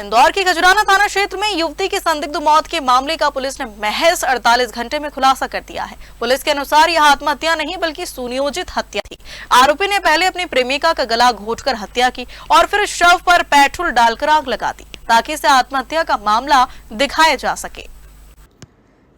इंदौर के खजुराना थाना क्षेत्र में युवती की संदिग्ध मौत के मामले का पुलिस ने महज 48 घंटे में खुलासा कर दिया है। पुलिस के अनुसार यह आत्महत्या नहीं बल्कि सुनियोजित हत्या थी। आरोपी ने पहले अपनी प्रेमिका का गला घोंटकर हत्या की और फिर शव पर पेट्रोल डालकर आग लगा दी ताकि इसे आत्महत्या का मामला दिखाया जा सके।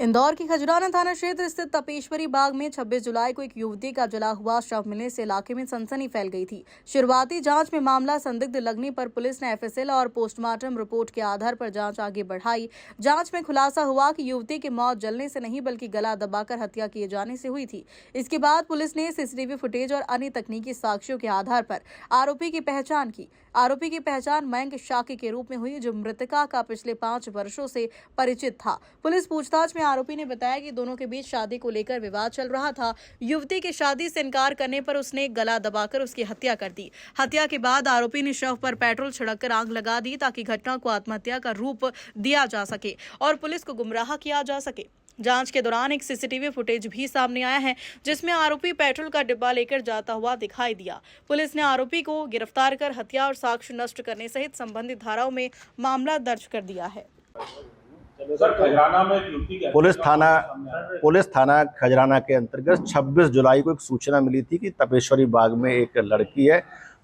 इंदौर के खजुराना थाना क्षेत्र स्थित तपेश्वरी बाग में 26 जुलाई को एक युवती का जला हुआ शव मिलने से इलाके में सनसनी फैल गई थी। शुरुआती जांच में मामला संदिग्ध लगने पर पुलिस ने एफएसएल और पोस्टमार्टम रिपोर्ट के आधार पर जांच आगे बढ़ाई। जांच में खुलासा हुआ कि युवती की मौत जलने से नहीं बल्कि गला दबाकर हत्या किए जाने से हुई थी। इसके बाद पुलिस ने सीसीटीवी फुटेज और अन्य तकनीकी साक्ष्यों के आधार पर आरोपी की पहचान की। आरोपी की पहचान मयंक शाकी के रूप में हुई, जो मृतका का पिछले 5 वर्षों से परिचित था। पुलिस पूछताछ में आरोपी ने बताया कि दोनों के बीच शादी को लेकर विवाद चल रहा था। युवती के शादी से इनकार करने पर उसने गला दबाकर उसकी हत्या कर दी। हत्या के बाद आरोपी ने शव पर पेट्रोल छिड़ककर आग लगा दी ताकि घटना को आत्महत्या का रूप दिया जा सके और पुलिस को गुमराह किया जा सके। जांच के दौरान एक सीसीटीवी फुटेज भी सामने आया है जिसमें आरोपी पेट्रोल का डिब्बा लेकर जाता हुआ दिखाई दिया। पुलिस ने आरोपी को गिरफ्तार कर हत्या और साक्ष्य नष्ट करने सहित संबंधित धाराओं में मामला दर्ज कर दिया है। पुलिस थाना खजराना के अंतर्गत 26 जुलाई को एक सूचना मिली थी कि तपेश्वरी बाग में एक लड़की है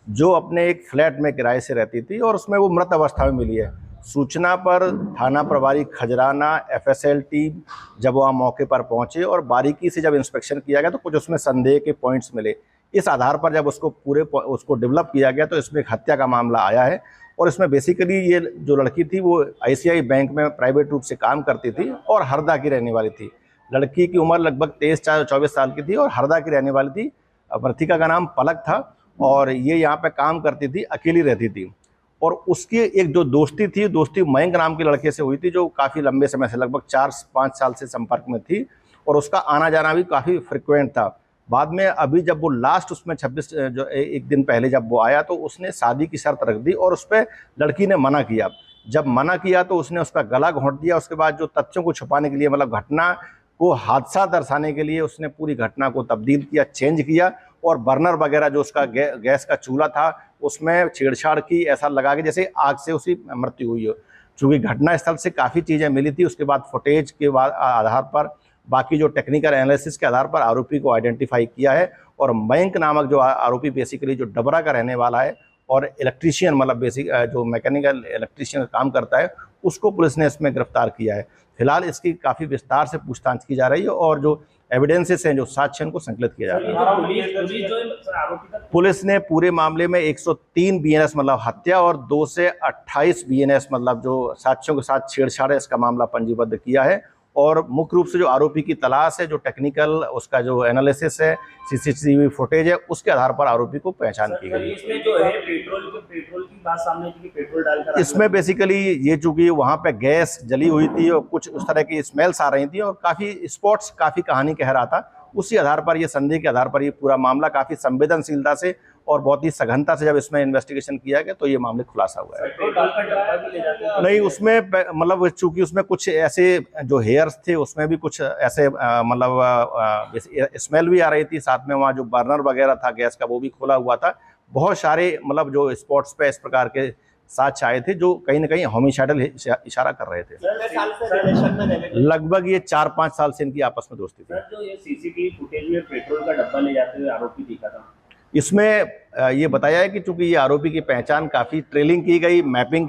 जो अपने एक फ्लैट में किराए से रहती थी और उसमें वो मृत अवस्था में मिली है। सूचना पर थाना प्रभारी खजराना एफएसएल टीम जब वहाँ मौके पर पहुंचे और बारीकी से जब इंस्पेक्शन किया गया तो कुछ उसमें संदेह के पॉइंट्स मिले। इस आधार पर जब उसको डेवलप किया गया तो इसमें एक हत्या का मामला आया है और इसमें बेसिकली ये जो लड़की थी वो आईसीआई बैंक में प्राइवेट रूप से काम करती थी और हरदा की रहने वाली थी। लड़की की उम्र लगभग 23-24 साल की थी और हरदा की रहने वाली थी। मृतिका का नाम पलक था और ये यहाँ पे काम करती थी, अकेली रहती थी। और उसकी एक जो दोस्ती मयंक नाम के लड़के से हुई थी जो काफ़ी लंबे समय से लगभग 4-5 साल से संपर्क में थी और उसका आना जाना भी काफ़ी फ्रिक्वेंट था। बाद में अभी जब वो लास्ट उसमें 26 जो एक दिन पहले जब वो आया तो उसने शादी की शर्त रख दी और उस पर लड़की ने मना किया। जब मना किया तो उसने उसका गला घोंट दिया। उसके बाद जो तथ्यों को छुपाने के लिए, मतलब घटना को हादसा दर्शाने के लिए, उसने पूरी घटना को तब्दील किया, चेंज किया और बर्नर वगैरह जो उसका गैस का चूल्हा था उसमें छेड़छाड़ की, ऐसा लगा के जैसे आग से उसकी मृत्यु हुई हो। चूँकि घटना स्थल से काफ़ी चीज़ें मिली थी, उसके बाद फुटेज के आधार पर, बाकी जो टेक्निकल एनालिसिस के आधार पर आरोपी को आइडेंटिफाई किया है और मयंक नामक जो आरोपी बेसिकली जो डबरा का रहने वाला है और इलेक्ट्रीशियन, मतलब बेसिक जो मैकेनिकल इलेक्ट्रीशियन का काम करता है, उसको पुलिस ने इसमें गिरफ्तार किया है। फिलहाल इसकी काफ़ी विस्तार से पूछताछ की जा रही है और जो एविडेंसेस हैं, जो साक्ष्य को संकलित किया जा रहा है। पुलिस ने पूरे मामले में 103 बीएनएस मतलब हत्या और 2 से 28 बीएनएस मतलब जो साक्ष्यों के साथ छेड़छाड़ है, इसका मामला पंजीबद्ध किया है और मुख्य रूप से जो आरोपी की तलाश है, जो टेक्निकल उसका जो एनालिसिस है, सीसीटीवी फुटेज है, उसके आधार पर आरोपी को पहचान की गई। इसमें जो है पेट्रोल की बात सामने आई थी कि पेट्रोल डालकर, इसमें बेसिकली ये चूंकि वहाँ पे गैस जली हुई थी और कुछ उस तरह की स्मेल्स आ रही थी और काफ़ी स्पॉट्स काफ़ी कहानी कह रहा था, उसी आधार पर, ये संदेह के आधार पर ये पूरा मामला काफ़ी संवेदनशीलता से और बहुत ही सघनता से जब इसमें इन्वेस्टिगेशन किया गया तो ये मामले खुलासा हुआ है। नहीं, उसमें मतलब चूंकि उसमें कुछ ऐसे जो हेयर्स थे उसमें भी कुछ ऐसे मतलब स्मेल भी आ रही थी, साथ में वहाँ जो बर्नर वगैरह था गैस का वो भी खोला हुआ था। बहुत सारे मतलब जो स्पॉट्स पे इस प्रकार के साक्ष्य आए थे जो कहीं ना कहीं होमिसाइडल इशारा कर रहे थे। लगभग ये 4-5 साल से इनकी आपस में दोस्ती थी। जो ये सीसीटीवी फुटेज में पेट्रोल का डब्बा ले जाते हुए आरोपी दिखा था, इसमें ये बताया है कि चूंकि ये आरोपी की पहचान काफ़ी ट्रेलिंग की गई, मैपिंग की